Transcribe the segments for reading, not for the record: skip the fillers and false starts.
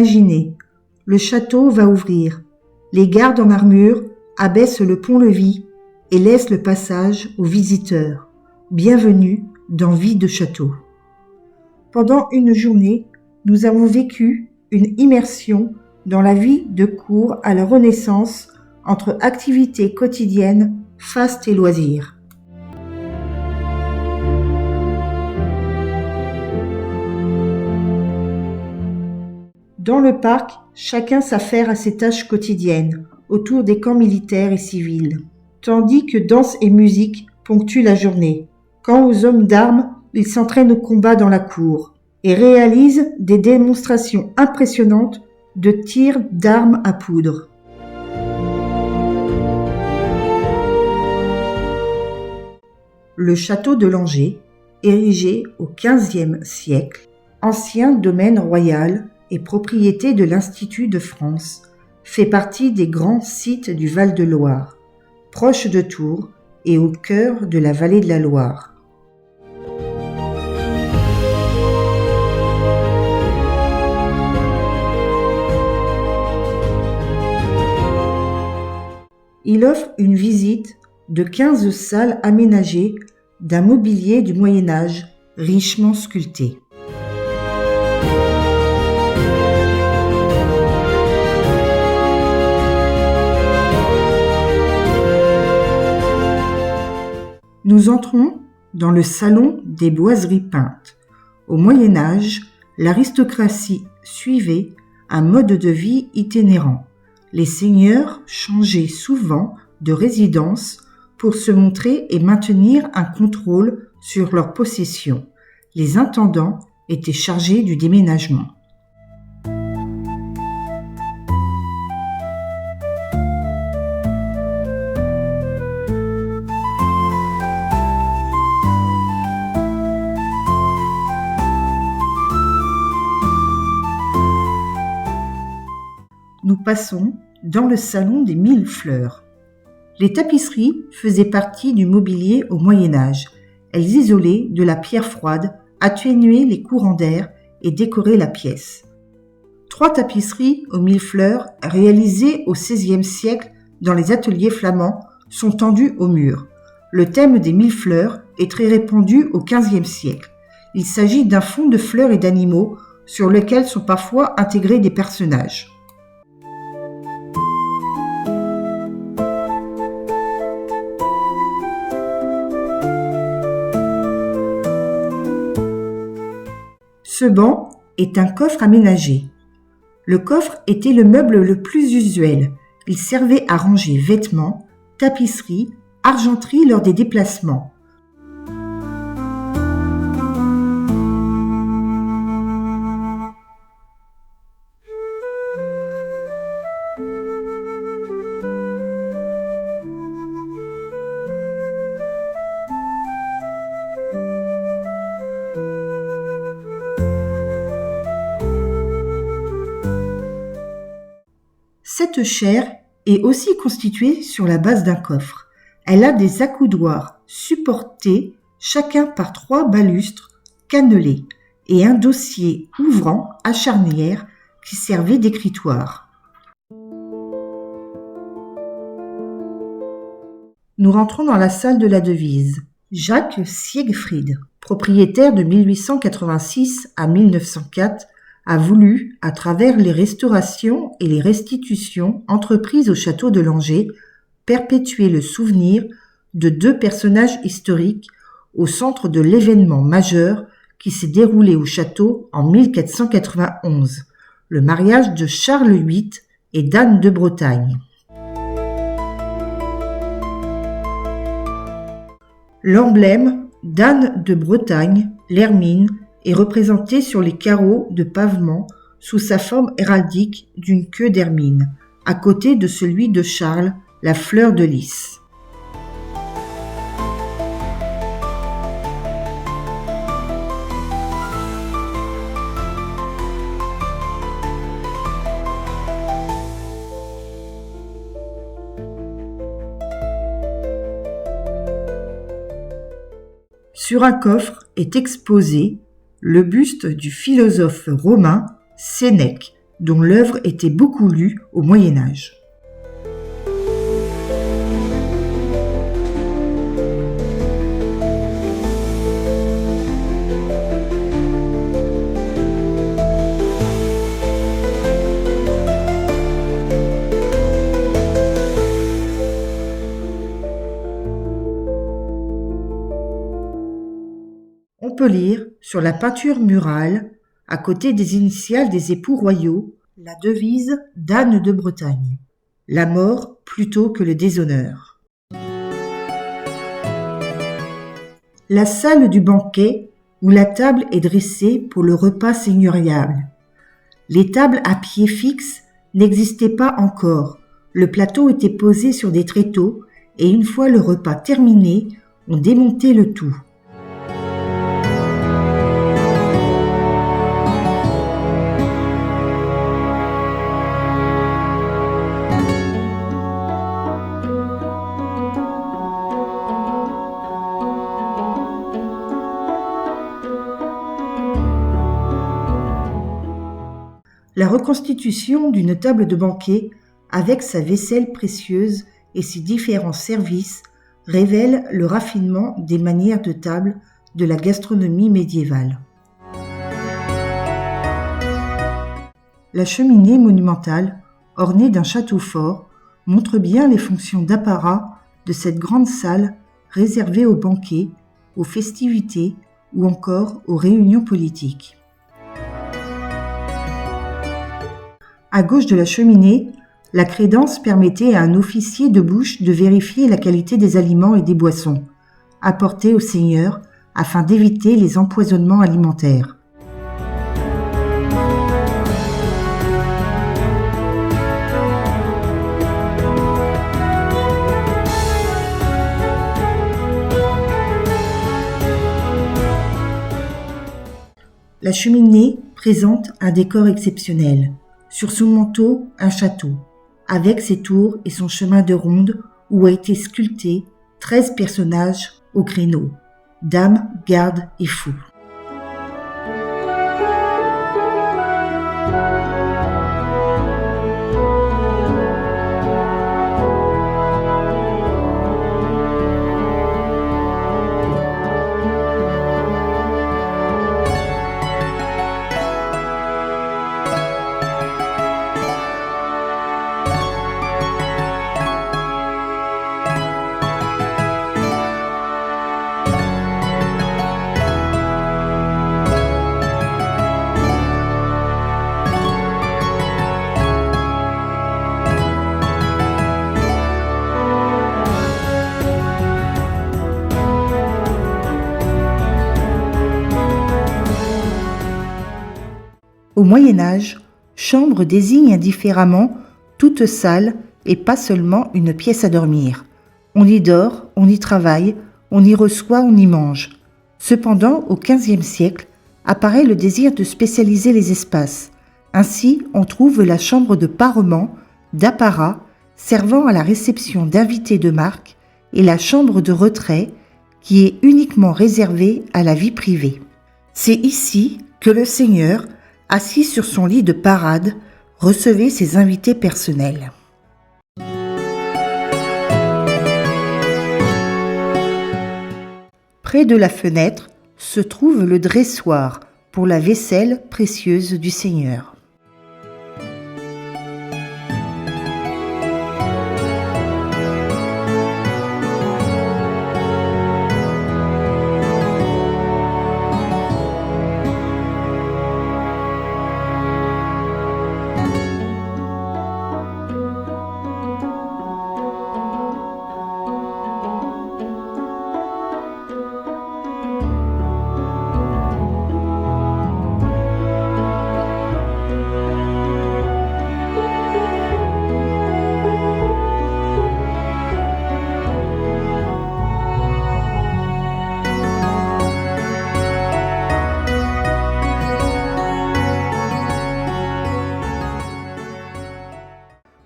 Imaginez, le château va ouvrir. Les gardes en armure abaissent le pont-levis et laissent le passage aux visiteurs. Bienvenue dans Vie de château. Pendant une journée, nous avons vécu une immersion dans la vie de cour à la Renaissance entre activités quotidiennes, faste et loisirs. Dans le parc, chacun s'affaire à ses tâches quotidiennes, autour des camps militaires et civils, tandis que danse et musique ponctuent la journée. Quant aux hommes d'armes, ils s'entraînent au combat dans la cour et réalisent des démonstrations impressionnantes de tir d'armes à poudre. Le château de Langeais, érigé au XVe siècle, ancien domaine royal et propriété de l'Institut de France, fait partie des grands sites du Val-de-Loire, proche de Tours et au cœur de la vallée de la Loire. Il offre une visite de 15 salles aménagées d'un mobilier du Moyen-Âge richement sculpté. Nous entrons dans le salon des boiseries peintes. Au Moyen-Âge, l'aristocratie suivait un mode de vie itinérant. Les seigneurs changeaient souvent de résidence pour se montrer et maintenir un contrôle sur leurs possessions. Les intendants étaient chargés du déménagement. Nous passons dans le salon des 1000 fleurs. Les tapisseries faisaient partie du mobilier au Moyen-Âge. Elles isolaient de la pierre froide, atténuaient les courants d'air et décoraient la pièce. 3 tapisseries aux 1000 fleurs réalisées au XVIe siècle dans les ateliers flamands sont tendues au mur. Le thème des 1000 fleurs est très répandu au XVe siècle. Il s'agit d'un fond de fleurs et d'animaux sur lequel sont parfois intégrés des personnages. Ce banc est un coffre aménagé. Le coffre était le meuble le plus usuel. Il servait à ranger vêtements, tapisseries, argenterie lors des déplacements. Cette chaire est aussi constituée sur la base d'un coffre. Elle a des accoudoirs supportés chacun par 3 balustres cannelés et un dossier ouvrant à charnière qui servait d'écritoire. Nous rentrons dans la salle de la devise. Jacques Siegfried, propriétaire de 1886 à 1904, a voulu, à travers les restaurations et les restitutions entreprises au château de Langeais, perpétuer le souvenir de 2 personnages historiques au centre de l'événement majeur qui s'est déroulé au château en 1491, le mariage de Charles VIII et d'Anne de Bretagne. L'emblème d'Anne de Bretagne, l'hermine, est représenté sur les carreaux de pavement sous sa forme héraldique d'une queue d'hermine, à côté de celui de Charles, la fleur de lys. Sur un coffre est exposé le buste du philosophe romain Sénèque, dont l'œuvre était beaucoup lue au Moyen Âge. On peut lire sur la peinture murale, à côté des initiales des époux royaux, la devise d'Anne de Bretagne: la mort plutôt que le déshonneur. La salle du banquet où la table est dressée pour le repas seigneurial. Les tables à pied fixe n'existaient pas encore. Le plateau était posé sur des tréteaux et une fois le repas terminé, on démontait le tout. La reconstitution d'une table de banquet avec sa vaisselle précieuse et ses différents services révèle le raffinement des manières de table de la gastronomie médiévale. La cheminée monumentale, ornée d'un château fort, montre bien les fonctions d'apparat de cette grande salle réservée aux banquets, aux festivités ou encore aux réunions politiques. À gauche de la cheminée, la crédence permettait à un officier de bouche de vérifier la qualité des aliments et des boissons, apportés au seigneur afin d'éviter les empoisonnements alimentaires. La cheminée présente un décor exceptionnel. Sur son manteau, un château, avec ses tours et son chemin de ronde où a été sculpté 13 personnages au créneau, dames, gardes et fous. Au Moyen Âge, chambre désigne indifféremment toute salle et pas seulement une pièce à dormir. On y dort, on y travaille, on y reçoit, on y mange. Cependant, au XVe siècle, apparaît le désir de spécialiser les espaces. Ainsi, on trouve la chambre de parement, d'apparat, servant à la réception d'invités de marque, et la chambre de retrait, qui est uniquement réservée à la vie privée. C'est ici que le seigneur, assis sur son lit de parade, recevait ses invités personnels. Près de la fenêtre se trouve le dressoir pour la vaisselle précieuse du seigneur.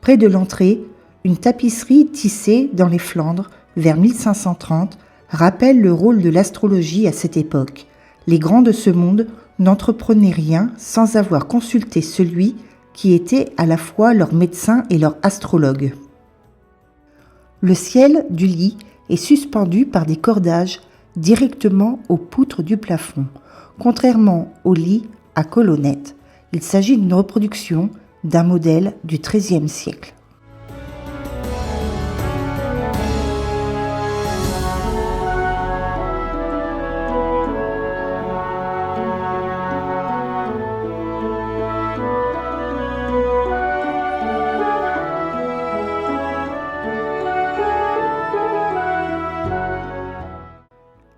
Près de l'entrée, une tapisserie tissée dans les Flandres vers 1530 rappelle le rôle de l'astrologie à cette époque. Les grands de ce monde n'entreprenaient rien sans avoir consulté celui qui était à la fois leur médecin et leur astrologue. Le ciel du lit est suspendu par des cordages directement aux poutres du plafond. Contrairement au lit à colonnettes, il s'agit d'une reproduction d'un modèle du XIIIe siècle.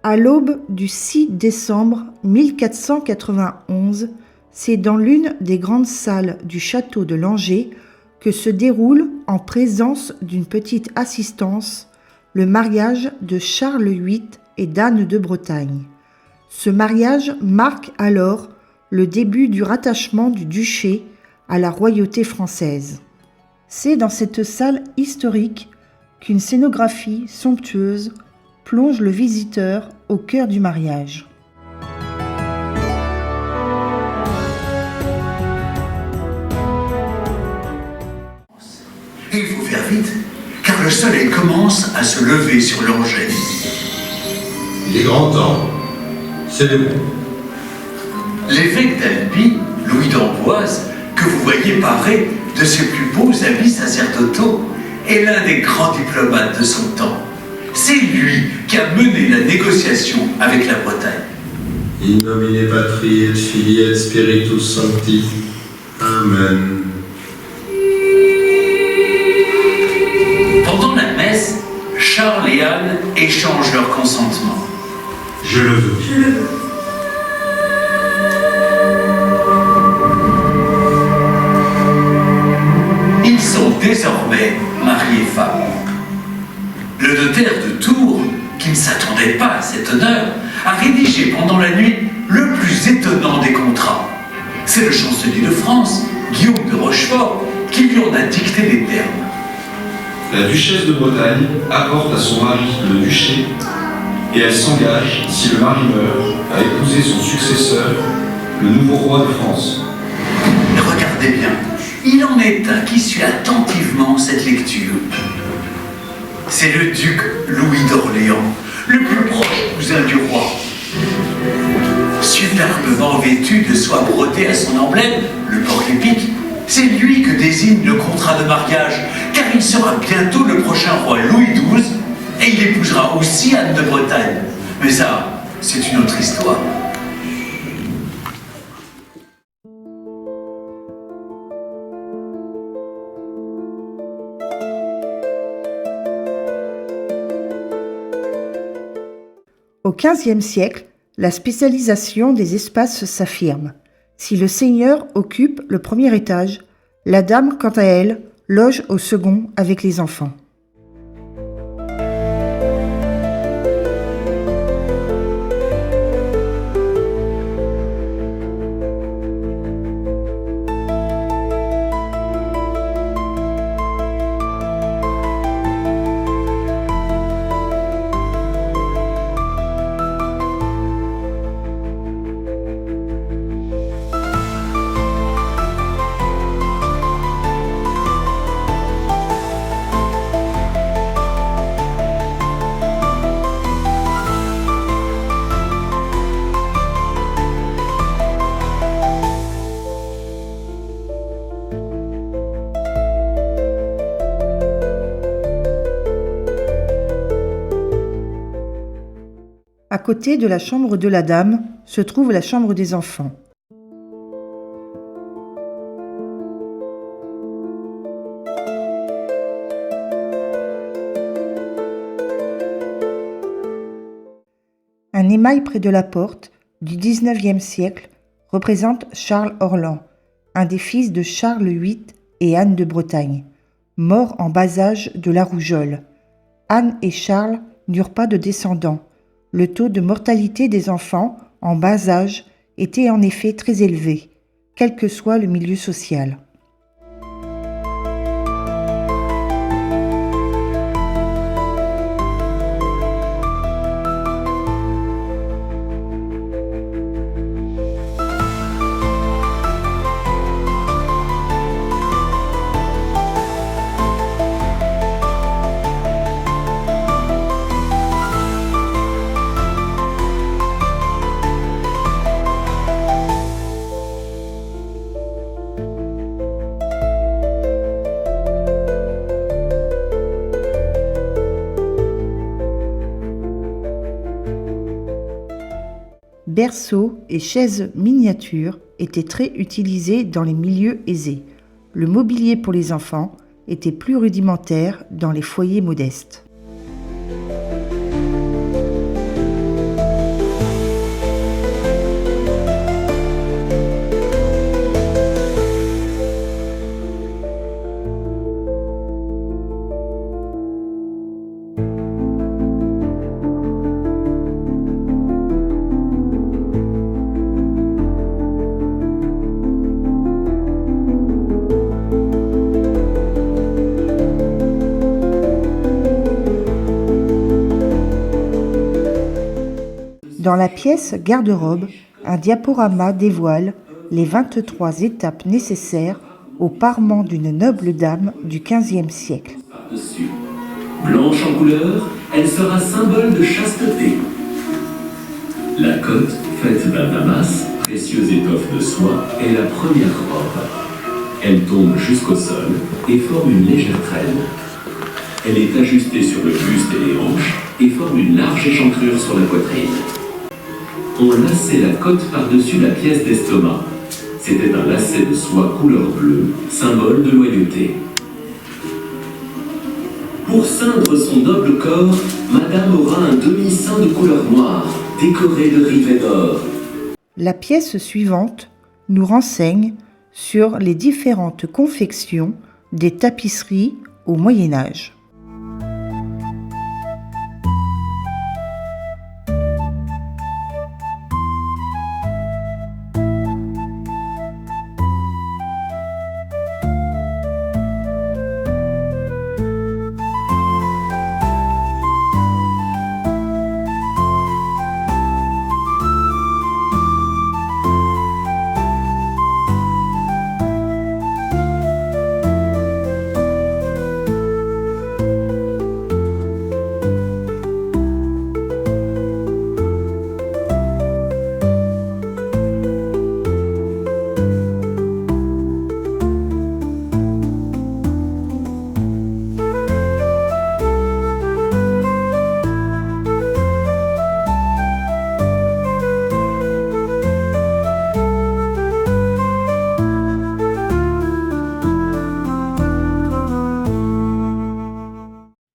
À l'aube du 6 décembre 1491, c'est dans l'une des grandes salles du château de Langeais que se déroule, en présence d'une petite assistance, le mariage de Charles VIII et d'Anne de Bretagne. Ce mariage marque alors le début du rattachement du duché à la royauté française. C'est dans cette salle historique qu'une scénographie somptueuse plonge le visiteur au cœur du mariage. Il faut faire vite, car le soleil commence à se lever sur Langeais. Il est grand temps. C'est de bon. L'évêque d'Albi, Louis d'Amboise, que vous voyez paré de ses plus beaux habits sacerdotaux, est l'un des grands diplomates de son temps. C'est lui qui a mené la négociation avec la Bretagne. In nomine Patri et Filii et Spiritus Sancti. Amen. Pendant la messe, Charles et Anne échangent leur consentement. Je le veux. Je le veux. Ils sont désormais mari et femme. Le notaire de Tours, qui ne s'attendait pas à cet honneur, a rédigé pendant la nuit le plus étonnant des contrats. C'est le chancelier de France, Guillaume de Rochefort, qui lui en a dicté les termes. La duchesse de Bretagne apporte à son mari le duché et elle s'engage, si le mari meurt, à épouser son successeur, le nouveau roi de France. Regardez bien, il en est un qui suit attentivement cette lecture. C'est le duc Louis d'Orléans, le plus proche cousin du roi. Superbement vêtu de soie brodée à son emblème, le porc épique, c'est lui que désigne le contrat de mariage, car il sera bientôt le prochain roi Louis XII, et il épousera aussi Anne de Bretagne. Mais ça, c'est une autre histoire. Au XVe siècle, la spécialisation des espaces s'affirme. Si le seigneur occupe le premier étage, la dame, quant à elle, loge au second avec les enfants. À côté de la chambre de la dame se trouve la chambre des enfants. Un émail près de la porte du XIXe siècle représente Charles Orlan, un des fils de Charles VIII et Anne de Bretagne, morts en bas âge de la rougeole. Anne et Charles n'eurent pas de descendants. Le taux de mortalité des enfants en bas âge était en effet très élevé, quel que soit le milieu social. berceaux et chaises miniatures étaient très utilisés dans les milieux aisés. Le mobilier pour les enfants était plus rudimentaire dans les foyers modestes. Dans la pièce garde-robe, un diaporama dévoile les 23 étapes nécessaires au parement d'une noble dame du XVe siècle. Par-dessus. Blanche en couleur, elle sera symbole de chasteté. La cotte, faite d'un damas, précieuse étoffe de soie, est la première robe. Elle tombe jusqu'au sol et forme une légère traîne. Elle est ajustée sur le buste et les hanches et forme une large échancrure sur la poitrine. On laçait la cotte par-dessus la pièce d'estomac. C'était un lacet de soie couleur bleue, symbole de loyauté. Pour ceindre son noble corps, madame aura un demi-sein de couleur noire, décoré de rivets d'or. La pièce suivante nous renseigne sur les différentes confections des tapisseries au Moyen Âge.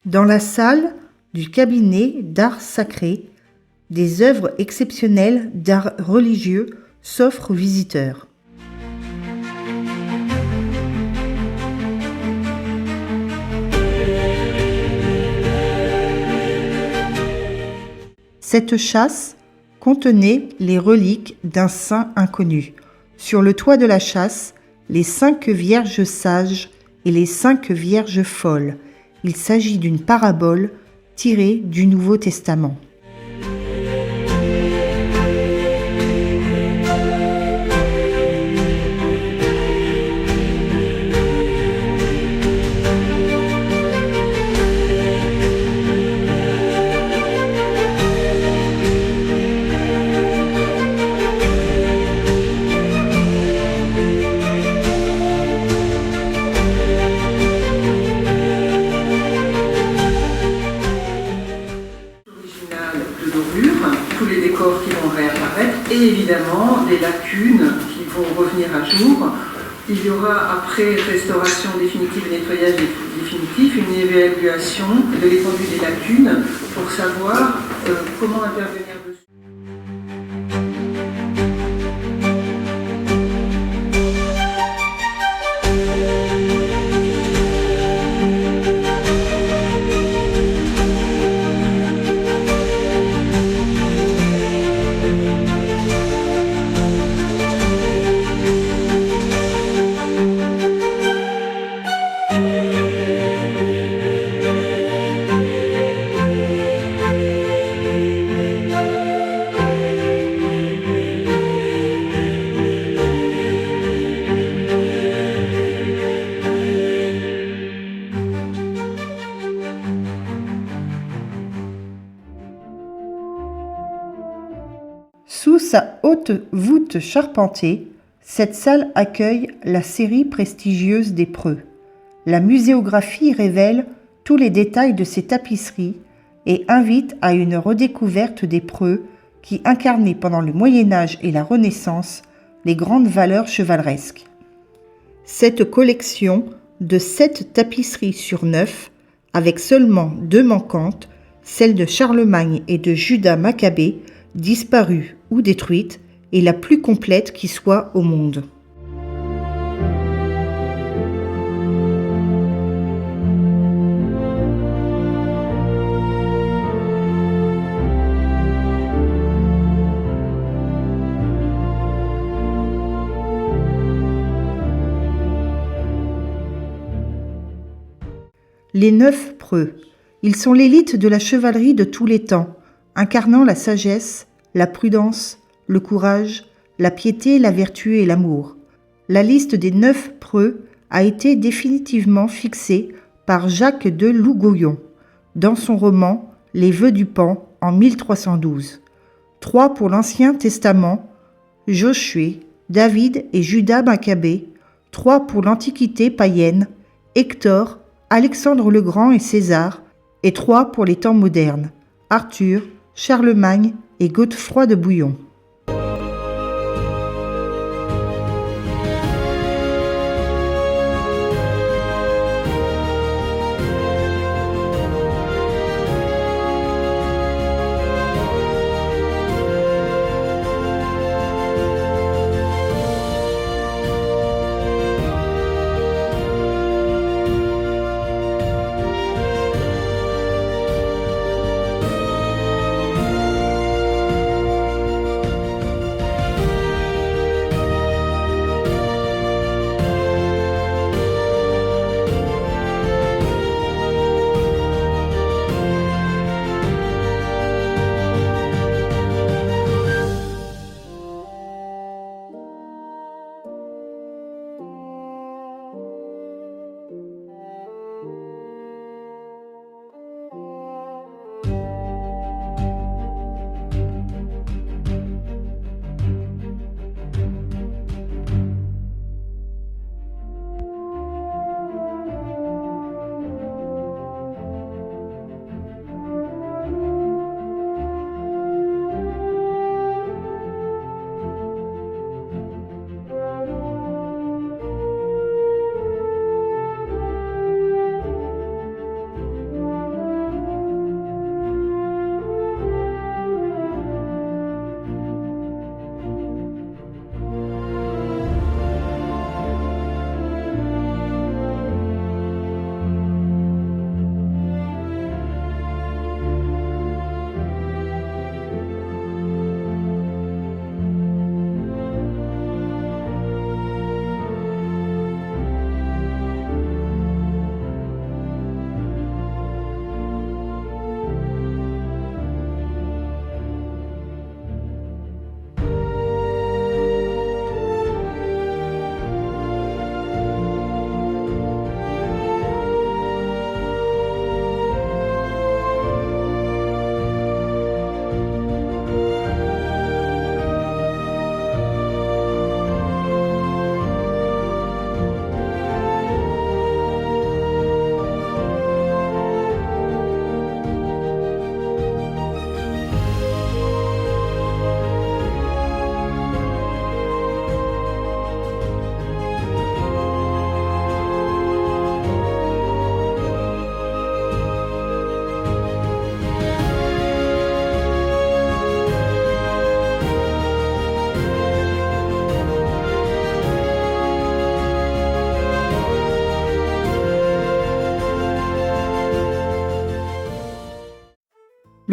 Dans la salle du cabinet d'art sacré, des œuvres exceptionnelles d'art religieux s'offrent aux visiteurs. Cette châsse contenait les reliques d'un saint inconnu. Sur le toit de la châsse, les 5 vierges sages et les 5 vierges folles. Il s'agit d'une parabole tirée du Nouveau Testament. Tous les décors qui vont réapparaître et évidemment les lacunes qui vont revenir à jour. Il y aura après restauration définitive et nettoyage définitif une évaluation de l'étendue des lacunes pour savoir comment intervenir dessus. Sous sa haute voûte charpentée, cette salle accueille la série prestigieuse des Preux. La muséographie révèle tous les détails de ces tapisseries et invite à une redécouverte des Preux qui incarnaient pendant le Moyen-Âge et la Renaissance les grandes valeurs chevaleresques. Cette collection de 7 tapisseries sur 9, avec seulement 2 manquantes, celle de Charlemagne et de Juda Maccabée, disparues ou détruites, est la plus complète qui soit au monde. Les 9 preux. Ils sont l'élite de la chevalerie de tous les temps, incarnant la sagesse, la prudence, le courage, la piété, la vertu et l'amour. La liste des 9 preux a été définitivement fixée par Jacques de Lougoyon dans son roman Les Vœux du Pan en 1312. 3 pour l'Ancien Testament, Josué, David et Juda Maccabée. 3 pour l'Antiquité païenne, Hector, Alexandre le Grand et César, et 3 pour les temps modernes, Arthur, Charlemagne et Godefroy de Bouillon.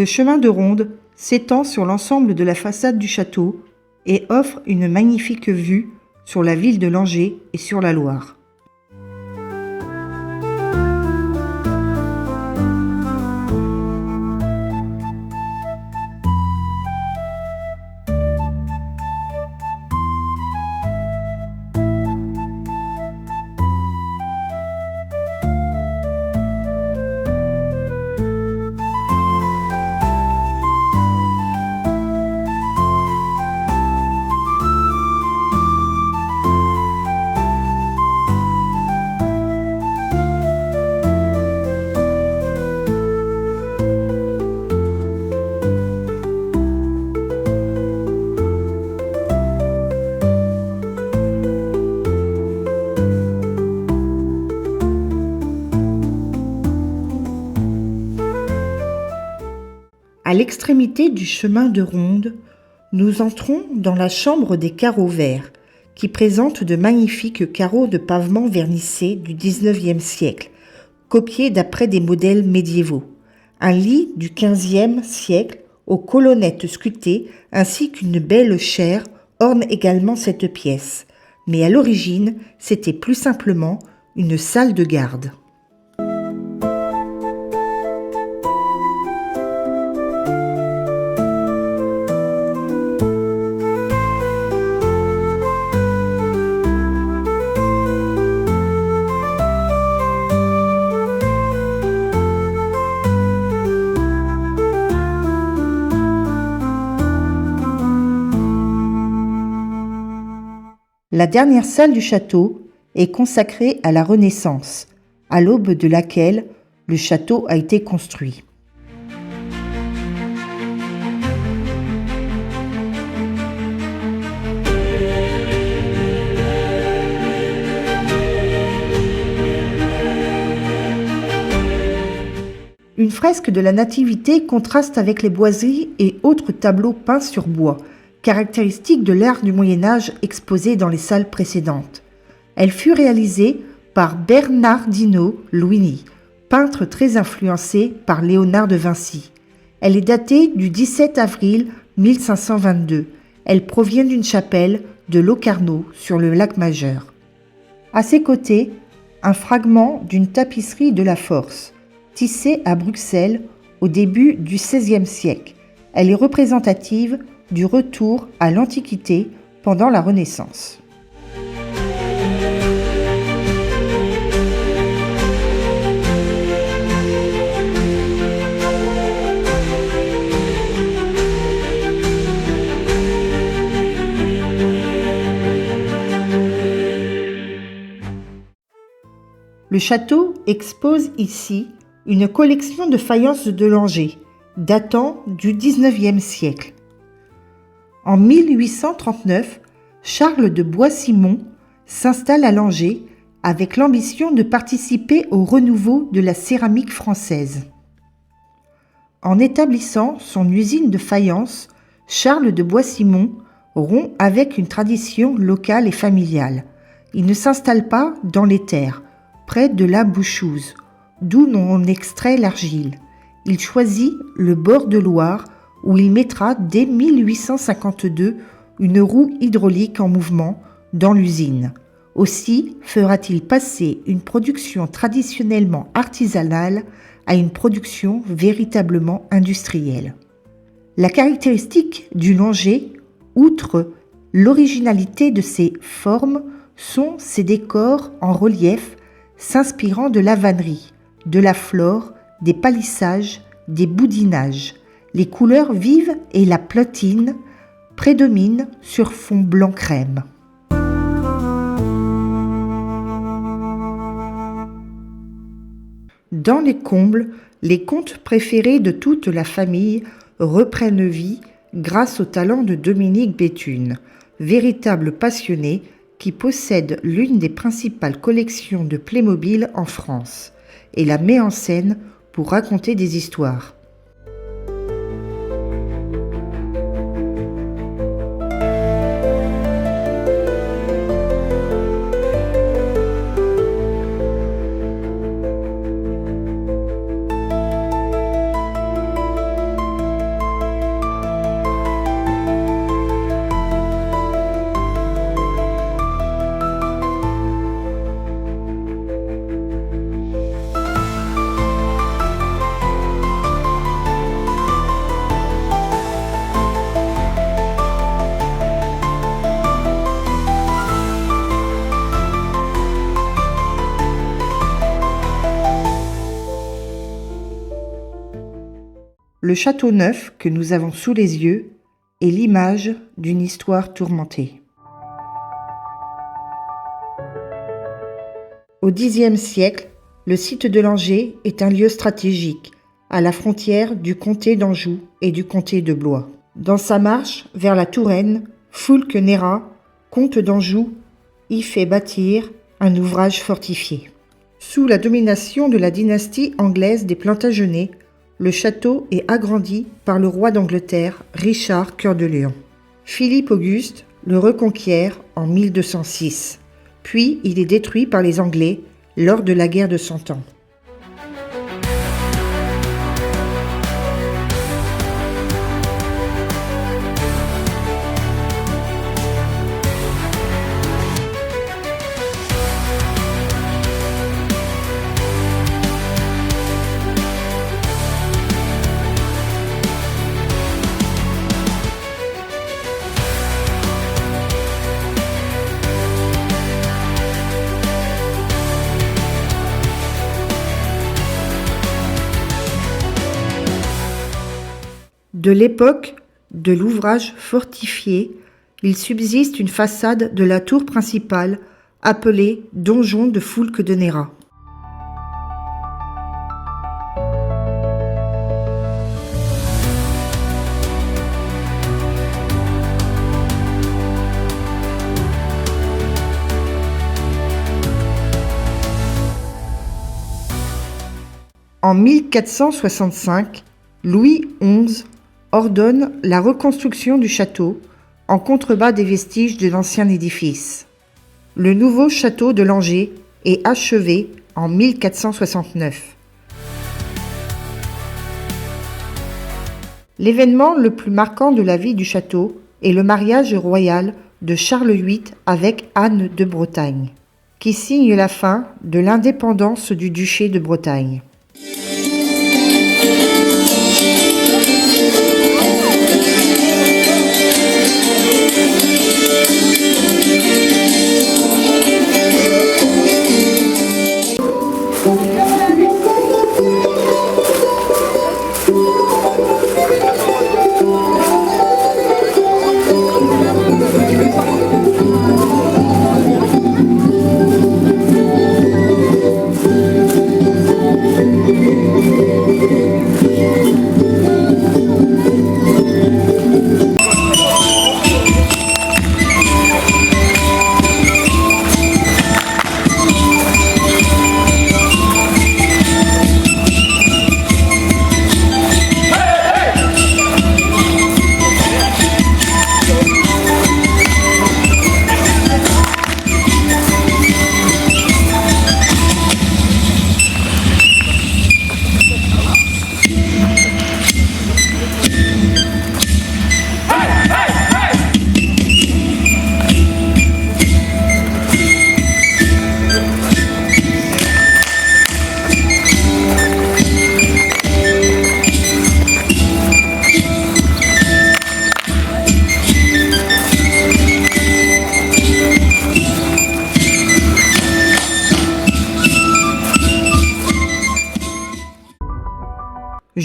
Le chemin de ronde s'étend sur l'ensemble de la façade du château et offre une magnifique vue sur la ville de Langeais et sur la Loire. À l'extrémité du chemin de ronde, nous entrons dans la chambre des carreaux verts, qui présente de magnifiques carreaux de pavement vernissés du XIXe siècle, copiés d'après des modèles médiévaux. Un lit du XVe siècle aux colonnettes sculptées ainsi qu'une belle chaire ornent également cette pièce. Mais à l'origine, c'était plus simplement une salle de garde. La dernière salle du château est consacrée à la Renaissance, à l'aube de laquelle le château a été construit. Une fresque de la Nativité contraste avec les boiseries et autres tableaux peints sur bois, caractéristique de l'art du Moyen-Âge exposé dans les salles précédentes. Elle fut réalisée par Bernardino Luini, peintre très influencé par Léonard de Vinci. Elle est datée du 17 avril 1522. Elle provient d'une chapelle de Locarno sur le lac Majeur. À ses côtés, un fragment d'une tapisserie de la Force, tissée à Bruxelles au début du XVIe siècle. Elle est représentative du retour à l'Antiquité pendant la Renaissance. Le château expose ici une collection de faïences de Langeais, datant du XIXe siècle. En 1839, Charles de Bois-Simon s'installe à Langeais avec l'ambition de participer au renouveau de la céramique française. En établissant son usine de faïence, Charles de Bois-Simon rompt avec une tradition locale et familiale. Il ne s'installe pas dans les terres, près de la Bouchouse, d'où on extrait l'argile. Il choisit le bord de Loire, où il mettra dès 1852 une roue hydraulique en mouvement dans l'usine. Aussi fera-t-il passer une production traditionnellement artisanale à une production véritablement industrielle. La caractéristique du Langeais, outre l'originalité de ses formes, sont ses décors en relief s'inspirant de la vannerie, de la flore, des palissages, des boudinages. Les couleurs vives et la platine prédominent sur fond blanc crème. Dans les combles, les contes préférés de toute la famille reprennent vie grâce au talent de Dominique Béthune, véritable passionné qui possède l'une des principales collections de Playmobil en France et la met en scène pour raconter des histoires. Le château neuf que nous avons sous les yeux est l'image d'une histoire tourmentée. Au Xe siècle, le site de Langeais est un lieu stratégique, à la frontière du comté d'Anjou et du comté de Blois. Dans sa marche vers la Touraine, Foulques Nérat, comte d'Anjou, y fait bâtir un ouvrage fortifié. Sous la domination de la dynastie anglaise des Plantagenets, le château est agrandi par le roi d'Angleterre, Richard Cœur de Lion. Philippe Auguste le reconquiert en 1206, puis il est détruit par les Anglais lors de la guerre de Cent Ans. De l'époque de l'ouvrage fortifié, il subsiste une façade de la tour principale appelée donjon de Foulques de Nérat. En 1465, Louis XI ordonne la reconstruction du château en contrebas des vestiges de l'ancien édifice. Le nouveau château de Langeais est achevé en 1469. L'événement le plus marquant de la vie du château est le mariage royal de Charles VIII avec Anne de Bretagne, qui signe la fin de l'indépendance du duché de Bretagne.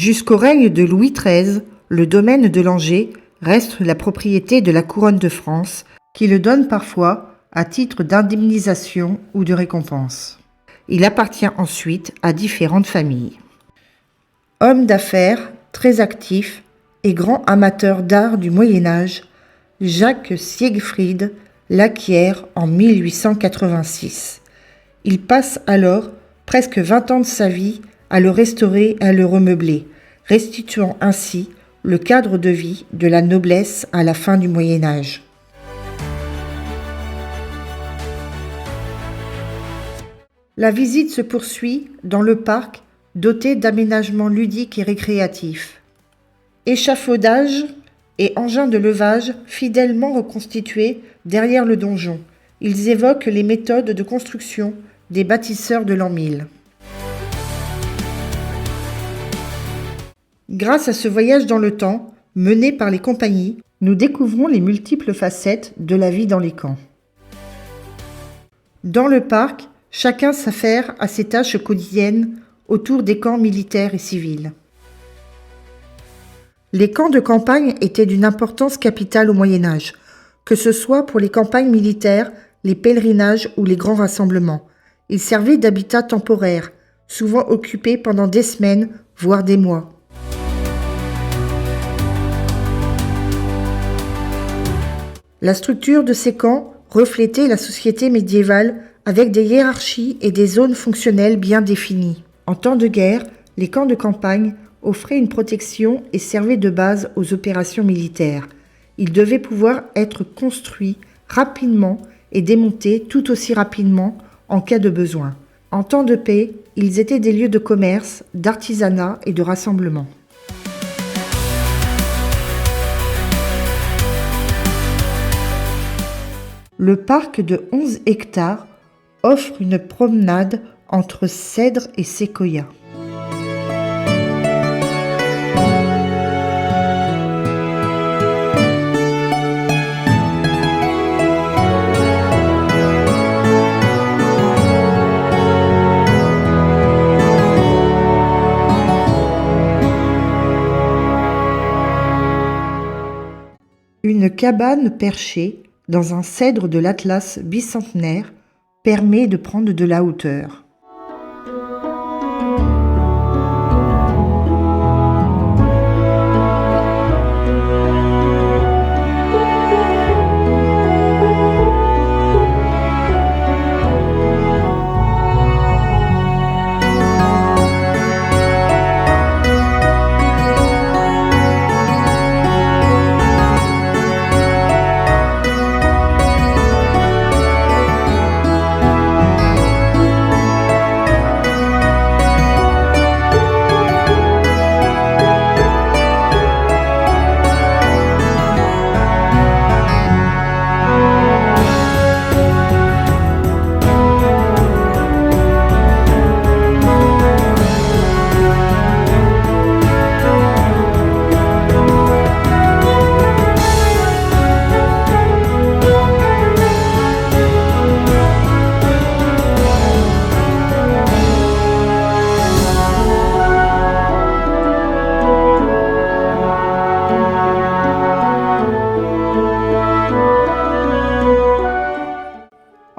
Jusqu'au règne de Louis XIII, le domaine de Langeais reste la propriété de la couronne de France, qui le donne parfois à titre d'indemnisation ou de récompense. Il appartient ensuite à différentes familles. Homme d'affaires très actif et grand amateur d'art du Moyen-Âge, Jacques Siegfried l'acquiert en 1886. Il passe alors presque 20 ans de sa vie à le restaurer et à le remeubler, restituant ainsi le cadre de vie de la noblesse à la fin du Moyen-Âge. La visite se poursuit dans le parc doté d'aménagements ludiques et récréatifs. Échafaudage et engins de levage fidèlement reconstitués derrière le donjon. Ils évoquent les méthodes de construction des bâtisseurs de l'an 1000. Grâce à ce voyage dans le temps, mené par les compagnies, nous découvrons les multiples facettes de la vie dans les camps. Dans le parc, chacun s'affaire à ses tâches quotidiennes autour des camps militaires et civils. Les camps de campagne étaient d'une importance capitale au Moyen-Âge, que ce soit pour les campagnes militaires, les pèlerinages ou les grands rassemblements. Ils servaient d'habitat temporaire, souvent occupés pendant des semaines, voire des mois. La structure de ces camps reflétait la société médiévale avec des hiérarchies et des zones fonctionnelles bien définies. En temps de guerre, les camps de campagne offrait une protection et servait de base aux opérations militaires. Il devait pouvoir être construit rapidement et démonté tout aussi rapidement en cas de besoin. En temps de paix, ils étaient des lieux de commerce, d'artisanat et de rassemblement. Le parc de 11 hectares offre une promenade entre cèdres et séquoias. Une cabane perchée dans un cèdre de l'Atlas bicentenaire permet de prendre de la hauteur.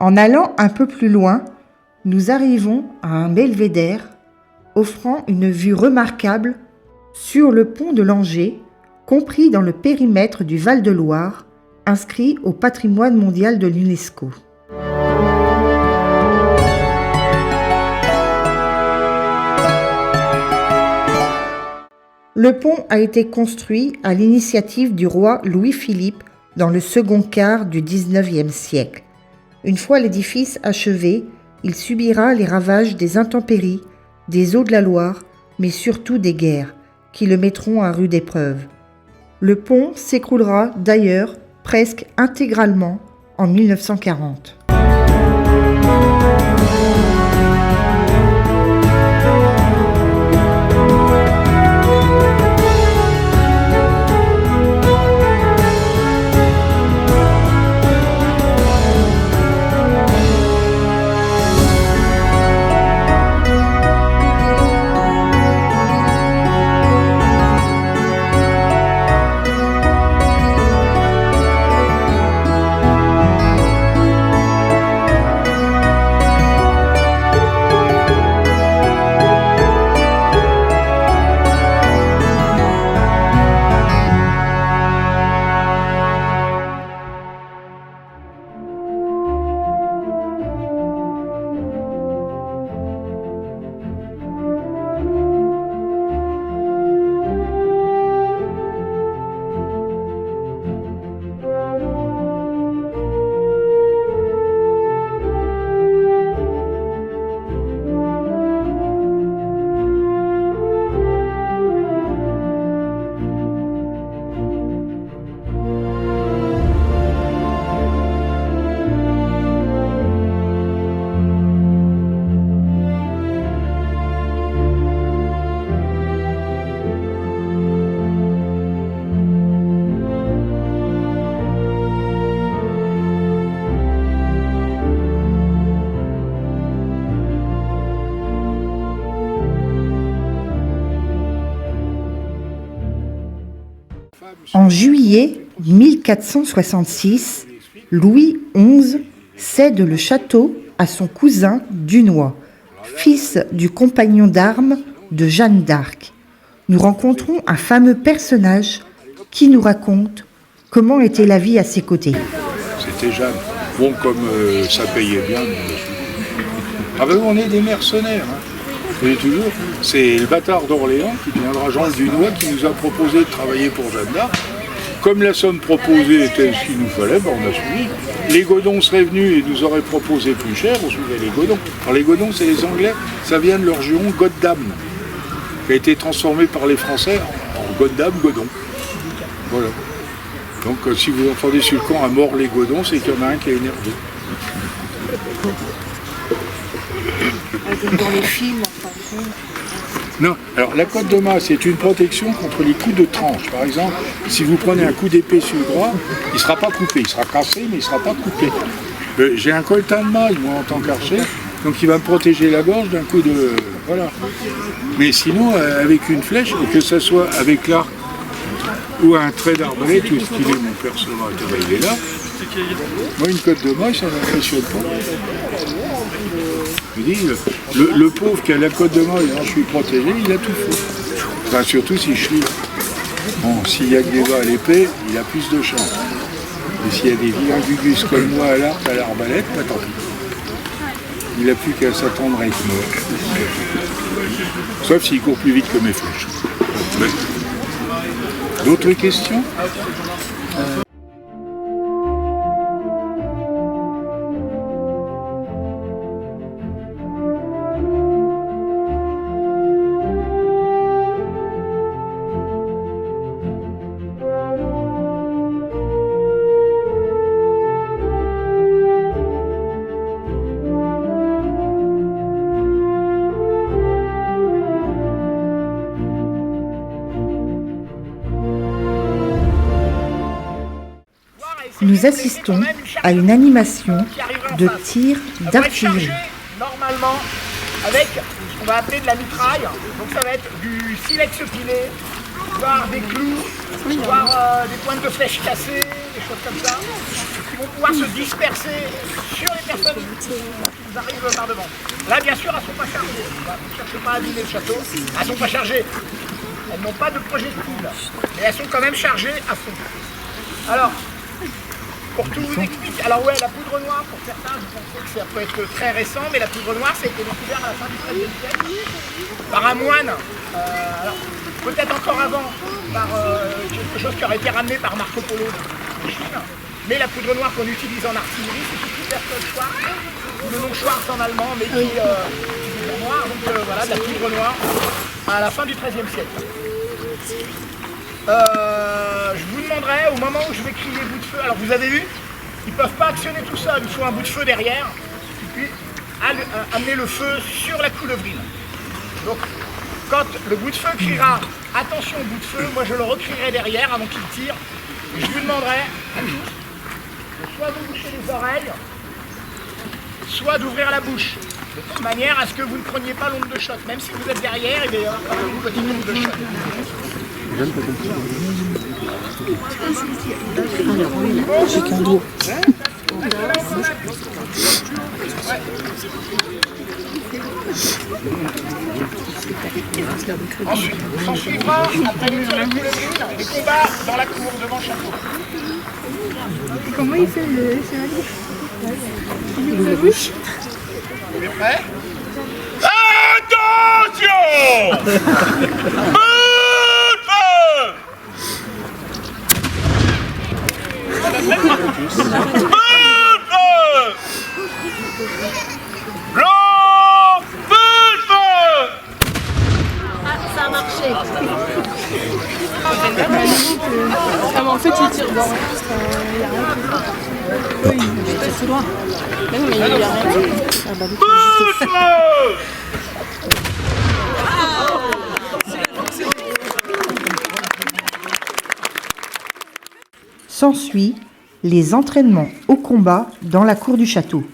En allant un peu plus loin, nous arrivons à un belvédère offrant une vue remarquable sur le pont de Langeais, compris dans le périmètre du Val-de-Loire, inscrit au patrimoine mondial de l'UNESCO. Le pont a été construit à l'initiative du roi Louis-Philippe dans le second quart du XIXe siècle. Une fois l'édifice achevé, il subira les ravages des intempéries, des eaux de la Loire, mais surtout des guerres, qui le mettront à rude épreuve. Le pont s'écroulera d'ailleurs presque intégralement en 1940. En juillet 1466, Louis XI cède le château à son cousin Dunois, fils du compagnon d'armes de Jeanne d'Arc. Nous rencontrons un fameux personnage qui nous raconte comment était la vie à ses côtés. C'était Jeanne. Bon, comme ça payait bien. Ah ben, on est des mercenaires. Hein. Et toujours, c'est le bâtard d'Orléans qui deviendra Jean le Dunois qui nous a proposé de travailler pour Jeanne d'Arc. Comme la somme proposée était ce qu'il nous fallait, ben on a suivi. Les Godons seraient venus et nous auraient proposé plus cher, on suivait les Godons. Alors les Godons, c'est les Anglais, ça vient de leur juron Goddam, qui a été transformé par les Français en Goddam, Godon. Voilà. Donc si vous entendez sur le camp à mort les Godons, c'est qu'il y en a un qui est énervé. Dans les films, enfin. Non, alors la cotte de masse c'est une protection contre les coups de tranche. Par exemple, si vous prenez un coup d'épée sur le bras, il ne sera pas coupé, il sera cassé, mais il ne sera pas coupé. J'ai un coltan de maille, moi, en tant qu'archer, donc il va me protéger la gorge d'un coup de... Voilà. Mais sinon, avec une flèche, et que ce soit avec l'arc ou un trait d'arbalète, où est-ce qu'il est, mon père sera, il est là. Moi, une cotte de maille, ça ne m'impressionne pas. Je dis, le pauvre qui a la cotte de maille, je suis protégé, il a tout fait. Enfin, surtout si je suis. Bon, s'il y a que des bas à l'épée, il a plus de chance. Et s'il y a des vilains gugus comme moi à l'arc, à l'arbalète, bah tant pis. Il n'a plus qu'à s'attendre à être mort. Sauf s'il court plus vite que mes flèches. D'autres questions ? Nous assistons à une animation de tir d'artillerie. Normalement, avec ce qu'on va appeler de la mitraille, donc ça va être du silex pilé, voire des clous, voire des pointes de flèches cassées, des choses comme ça, qui vont pouvoir se disperser sur les personnes qui arrivent par devant. Là, bien sûr, elles ne sont pas chargées. Ne cherchez pas à vider le château. Elles ne sont pas chargées. Elles n'ont pas de projectiles, mais elles sont quand même chargées à fond. Alors, pour tout vous expliquer, alors ouais, la poudre noire, pour certains, je pensais que ça peut être très récent, mais la poudre noire, ça a été découvert à la fin du XIIIe siècle par un moine, alors peut-être encore avant, par quelque chose qui aurait été ramené par Marco Polo de Chine, mais la poudre noire qu'on utilise en artillerie, c'est surtout Berthold Schwarz, ou le nom Schwarz en allemand, mais qui est noir, donc voilà, de la poudre noire à la fin du XIIIe siècle. Je vous demanderai, au moment où je vais crier bout de feu, alors vous avez vu, ils ne peuvent pas actionner tout ça, il faut un bout de feu derrière, et puis amener le feu sur la coulevrine. Donc, quand le bout de feu criera « Attention au bout de feu », moi je le recrierai derrière avant qu'il tire, et je vous demanderai à tous de soit vous boucher les oreilles, soit d'ouvrir la bouche, de toute manière à ce que vous ne preniez pas l'onde de choc, même si vous êtes derrière, il va y avoir quand même une petite onde de choc. Alors, j'ai qu'un dos. Ensuite, s'en suivra, après les combats dans la cour devant le château. Comment il fait le il ouvre la bouche. Vous êtes prêts ? Attention! Ça a marché. Ah, mais en fait, il tire dans. Il n'y a rien. Oui, il tire tout droit. Mais non, mais il n'y a rien. Ah, bah, S'ensuit les entraînements au combat dans la cour du château.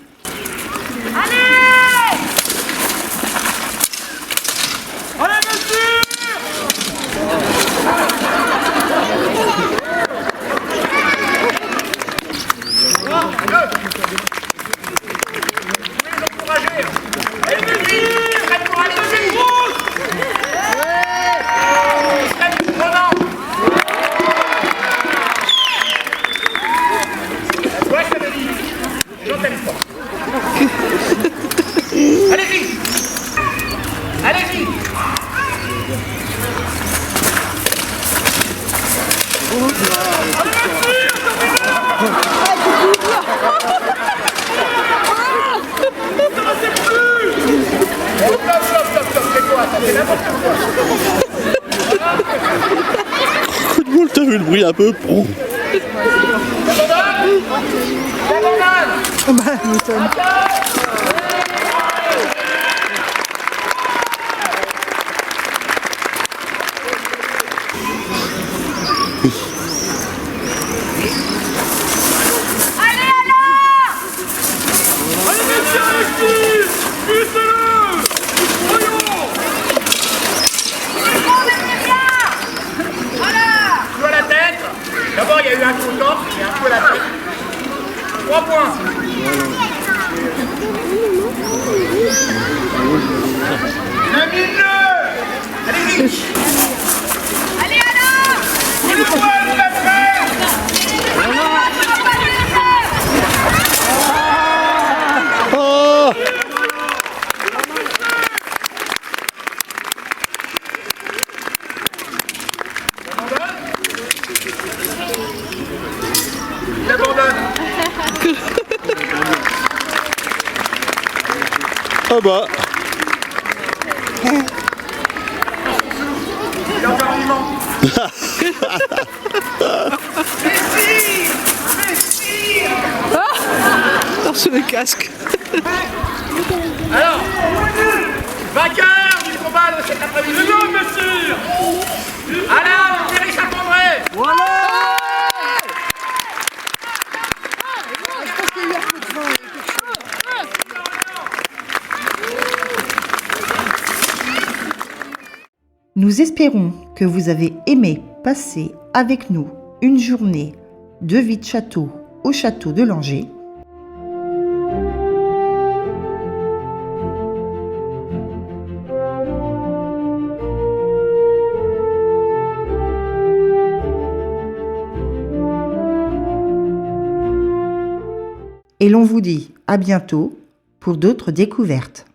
Coup de boule, t'as vu le bruit un peu prompt. Bah, m'étonne. Coup à la tête. D'abord, il y a eu un coup au torse et un coup à la tête. 3 points. Domine-le. Allez-y. Allez alors. Coup de poing, la frère. Oh! Il abandonne. Ah bah. Il est encore vivant. Sur le casque. Alors, vainqueur du combat de cet après-midi. Non, monsieur. Alain, Thierry Chapandré. Nous espérons que vous avez aimé passer avec nous une journée de vie de château au château de Langeais. Et l'on vous dit à bientôt pour d'autres découvertes.